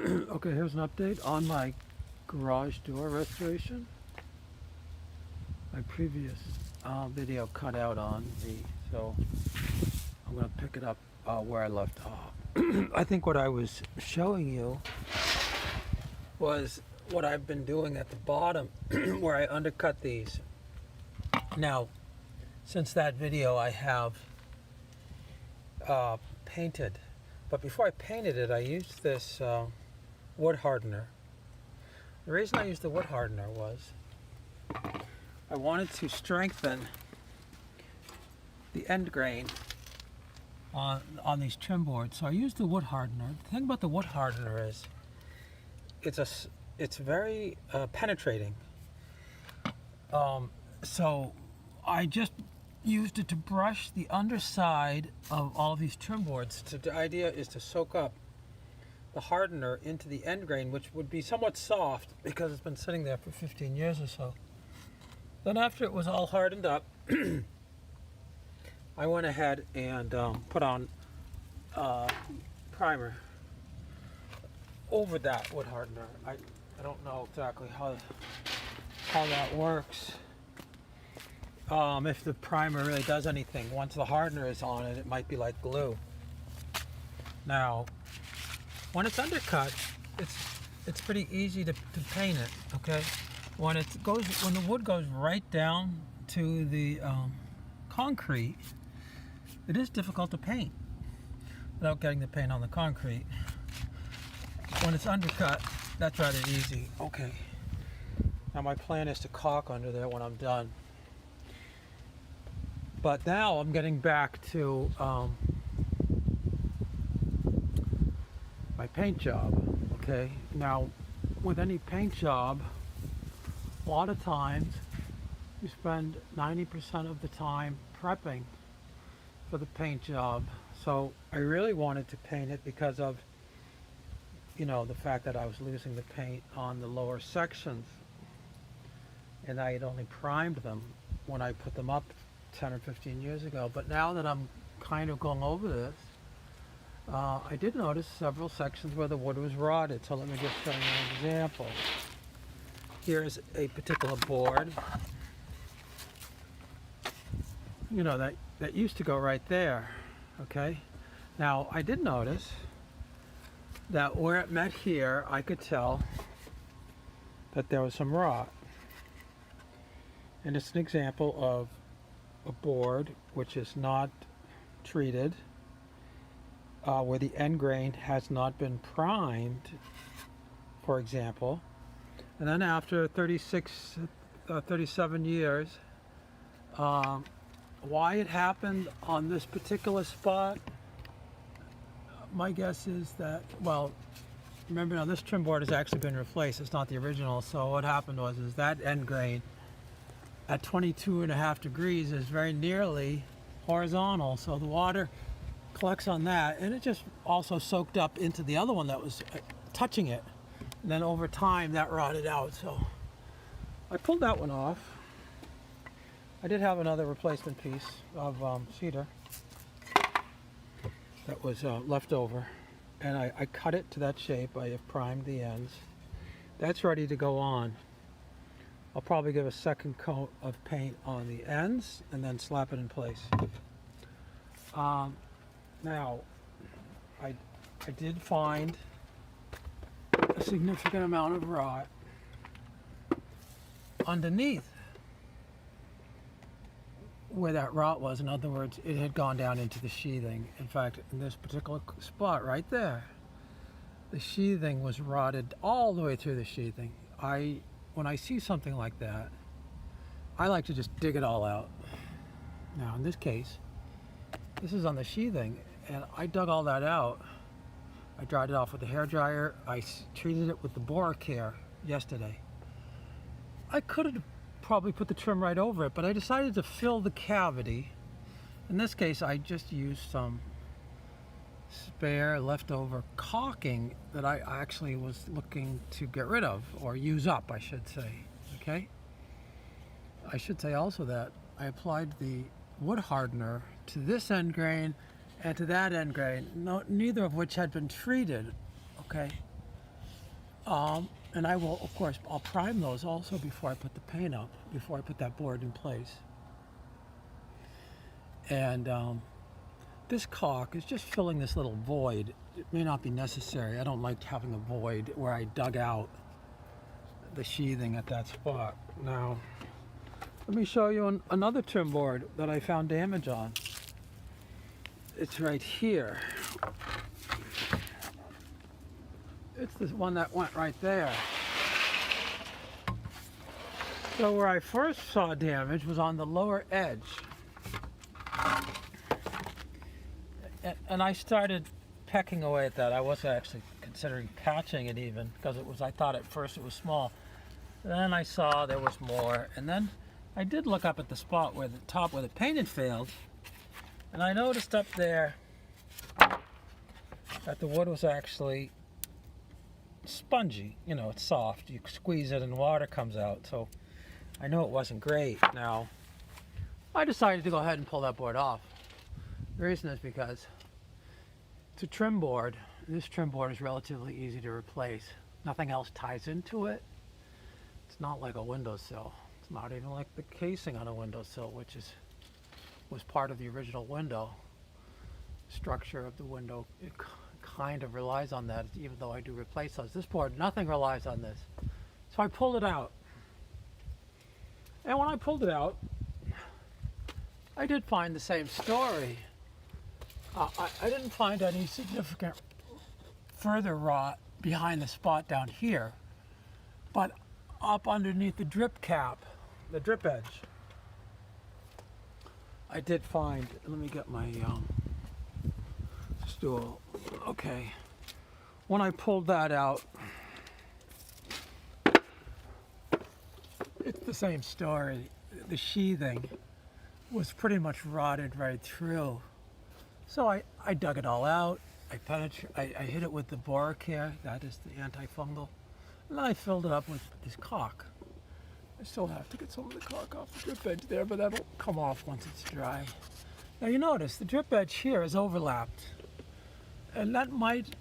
Okay, here's an update on my garage door restoration. My previous video cut out on me, so I'm going to pick it up where I left off. I think what I was showing you was what I've been doing at the bottom where I undercut these. Now, since that video I have painted, but before I painted it I used this wood hardener. The reason I used the wood hardener was I wanted to strengthen the end grain on these trim boards. So I used the wood hardener. The thing about the wood hardener is it's very penetrating. So I just used it to brush the underside of all of these trim boards. So the idea is to soak up the hardener into the end grain, which would be somewhat soft because it's been sitting there for 15 years or so. Then after it was all hardened up, I went ahead and put on primer over that wood hardener. I don't know exactly how that works. If the primer really does anything. Once the hardener is on it, it might be like glue. Now, when it's undercut, it's pretty easy to paint it. Okay, when the wood goes right down to the concrete, it is difficult to paint without getting the paint on the concrete. When it's undercut, that's rather easy. Okay. Now my plan is to caulk under there when I'm done. But now I'm getting back to my paint job. Okay. Now, with any paint job, a lot of times you spend 90% of the time prepping for the paint job. So I really wanted to paint it because of, the fact that I was losing the paint on the lower sections, and I had only primed them when I put them up 10 or 15 years ago. But now that I'm kind of going over this, I did notice several sections where the wood was rotted. So let me just show you an example. Here's a particular board, that used to go right there. Okay. Now I did notice that where it met here, I could tell that there was some rot. And it's an example of a board which is not treated, where the end grain has not been primed, for example. And then after 37 years, why it happened on this particular spot, my guess is that, remember now this trim board has actually been replaced. It's not the original. So what happened was that end grain at 22.5 degrees is very nearly horizontal. So the water collects on that, and it just also soaked up into the other one that was touching it. And then over time that rotted out. So I pulled that one off. I did have another replacement piece of cedar that was left over, and I cut it to that shape. I have primed the ends. That's ready to go on. I'll probably give a second coat of paint on the ends and then slap it in place. Now, I did find a significant amount of rot underneath where that rot was. In other words, it had gone down into the sheathing. In fact, in this particular spot right there, the sheathing was rotted all the way through the sheathing. When I see something like that, I like to just dig it all out. Now in this case, this is on the sheathing, and I dug all that out. I dried it off with a hair dryer. I treated it with the Boracare yesterday. I could have probably put the trim right over it, but I decided to fill the cavity. In this case, I just used some spare leftover caulking that I actually was looking to get rid of, or use up, I should say. Okay. I should say also that I applied the wood hardener to this end grain and to that end grain, neither of which had been treated. Okay. And I will, of course, I'll prime those also before I put the paint up, before I put that board in place. And this caulk is just filling this little void. It may not be necessary. I don't like having a void where I dug out the sheathing at that spot. Now, let me show you another trim board that I found damage on. It's right here. It's the one that went right there. So where I first saw damage was on the lower edge. And I started pecking away at that. I wasn't actually considering patching it even, because I thought at first it was small. Then I saw there was more, and then I did look up at the spot where the top where the paint had failed, and I noticed up there that the wood was actually spongy. You know, it's soft. You squeeze it and water comes out, so I know it wasn't great. Now, I decided to go ahead and pull that board off. The reason is because it's a trim board. This trim board is relatively easy to replace. Nothing else ties into it. It's not like a windowsill. It's not even like the casing on a windowsill, which was part of the original window. Structure of the window, it kind of relies on that, even though I do replace those. This board, nothing relies on this. So I pulled it out. And when I pulled it out, I did find the same story. I didn't find any significant further rot behind the spot down here, but up underneath the drip cap, the drip edge, I did find, let me get my stool. Okay. When I pulled that out, it's the same story. The sheathing was pretty much rotted right through. So I dug it all out. I hit it with the Boracare, that is the antifungal, and then I filled it up with this caulk. I still have to get some of the caulk off the drip edge there, but that'll come off once it's dry. Now you notice the drip edge here is overlapped, and that might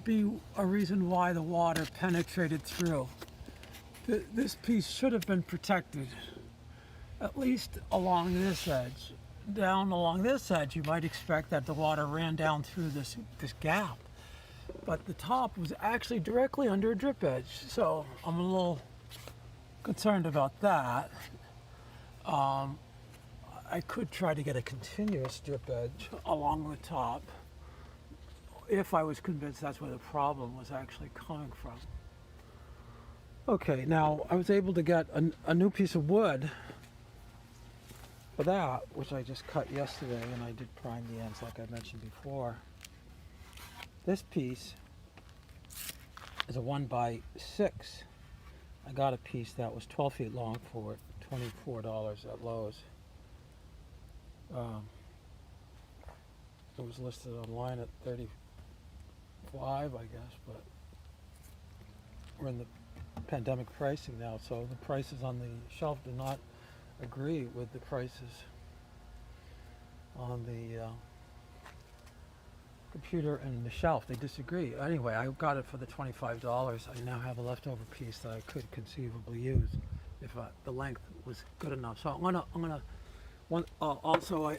be a reason why the water penetrated through. This piece should have been protected, at least along this edge. Down along this edge, you might expect that the water ran down through this gap, but the top was actually directly under a drip edge, so I'm a little concerned about that. I could try to get a continuous drip edge along the top if I was convinced that's where the problem was actually coming from. Okay, now I was able to get a new piece of wood for that, which I just cut yesterday, and I did prime the ends like I mentioned before. This piece is a 1x6. I got a piece that was 12 feet long for $24 at Lowe's. It was listed online at $35, I guess, but we're in the pandemic pricing now, so the prices on the shelf do not agree with the prices on the computer and the shelf. They disagree. Anyway, I got it for the $25. I now have a leftover piece that I could conceivably use if the length was good enough. So also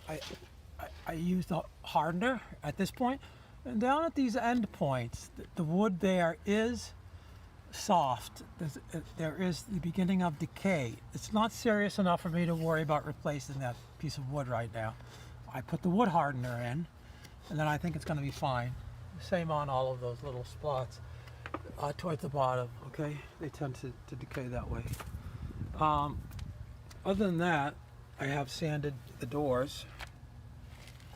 I used a hardener at this point, and down at these end points, the wood there is soft. There is the beginning of decay. It's not serious enough for me to worry about replacing that piece of wood right now. I put the wood hardener in, and then I think it's going to be fine. Same on all of those little spots towards the bottom, okay? They tend to decay that way. Other than that, I have sanded the doors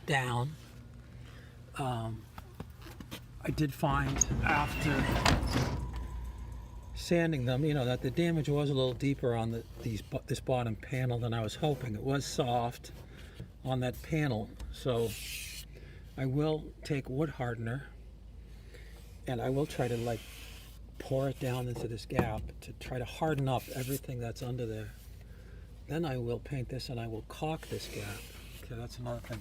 down. I did find after sanding them, you know, that the damage was a little deeper on this bottom panel than I was hoping. It was soft on that panel, so I will take wood hardener and I will try to like pour it down into this gap to try to harden up everything that's under there. Then I will paint this and I will caulk this gap. Okay, that's another thing.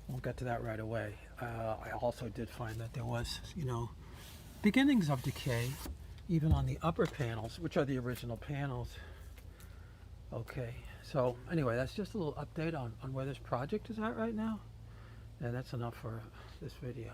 Won't get to that right away. I also did find that there was, you know, beginnings of decay, even on the upper panels, which are the original panels. Okay, so anyway, that's just a little update on where this project is at right now. And that's enough for this video.